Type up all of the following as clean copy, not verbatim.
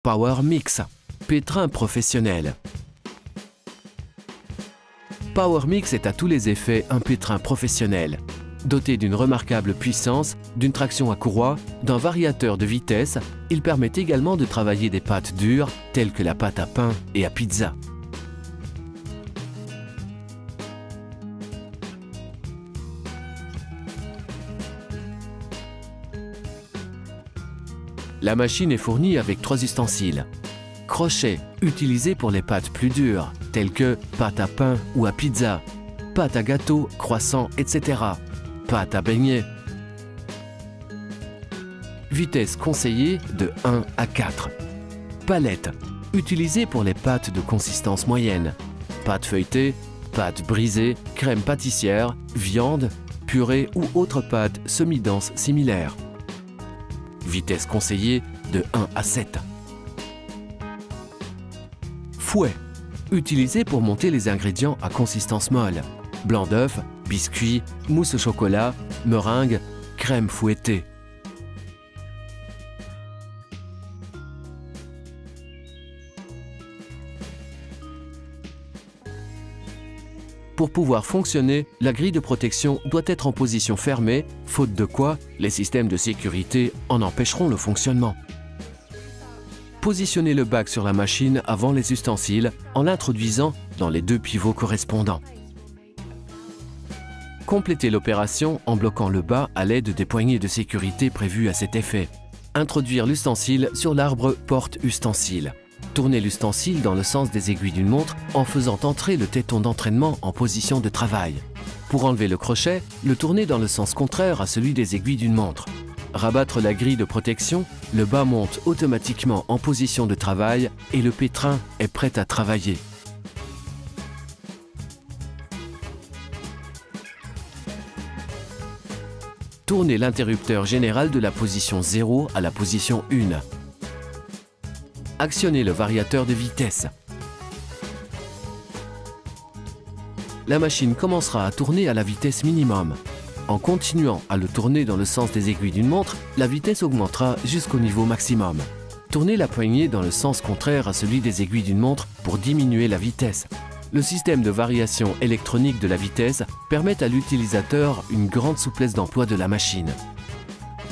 Power Mix, pétrin professionnel. Power Mix est à tous les effets un pétrin professionnel. Doté d'une remarquable puissance, d'une traction à courroie, d'un variateur de vitesse, il permet également de travailler des pâtes dures telles que la pâte à pain et à pizza. La machine est fournie avec 3 ustensiles. Crochet, utilisé pour les pâtes plus dures, telles que pâte à pain ou à pizza, pâte à gâteau, croissant, etc. Pâte à beignets. Vitesse conseillée de 1 à 4. Palette, utilisée pour les pâtes de consistance moyenne. Pâte feuilletée, pâte brisée, crème pâtissière, viande, purée ou autre pâte semi-dense similaire. Vitesse conseillée de 1 à 7. Fouet, utilisé pour monter les ingrédients à consistance molle. Blanc d'œuf, biscuits, mousse au chocolat, meringue, crème fouettée. Pour pouvoir fonctionner, la grille de protection doit être en position fermée, faute de quoi, les systèmes de sécurité en empêcheront le fonctionnement. Positionnez le bac sur la machine avant les ustensiles en l'introduisant dans les 2 pivots correspondants. Complétez l'opération en bloquant le bas à l'aide des poignées de sécurité prévues à cet effet. Introduire l'ustensile sur l'arbre porte-ustensile. Tournez l'ustensile dans le sens des aiguilles d'une montre en faisant entrer le téton d'entraînement en position de travail. Pour enlever le crochet, le tournez dans le sens contraire à celui des aiguilles d'une montre. Rabattre la grille de protection, le bas monte automatiquement en position de travail et le pétrin est prêt à travailler. Tournez l'interrupteur général de la position 0 à la position 1. Actionnez le variateur de vitesse. La machine commencera à tourner à la vitesse minimum. En continuant à le tourner dans le sens des aiguilles d'une montre, la vitesse augmentera jusqu'au niveau maximum. Tournez la poignée dans le sens contraire à celui des aiguilles d'une montre pour diminuer la vitesse. Le système de variation électronique de la vitesse permet à l'utilisateur une grande souplesse d'emploi de la machine.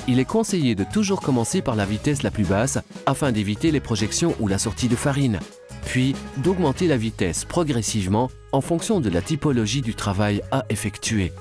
Il est conseillé de toujours commencer par la vitesse la plus basse afin d'éviter les projections ou la sortie de farine, puis d'augmenter la vitesse progressivement en fonction de la typologie du travail à effectuer.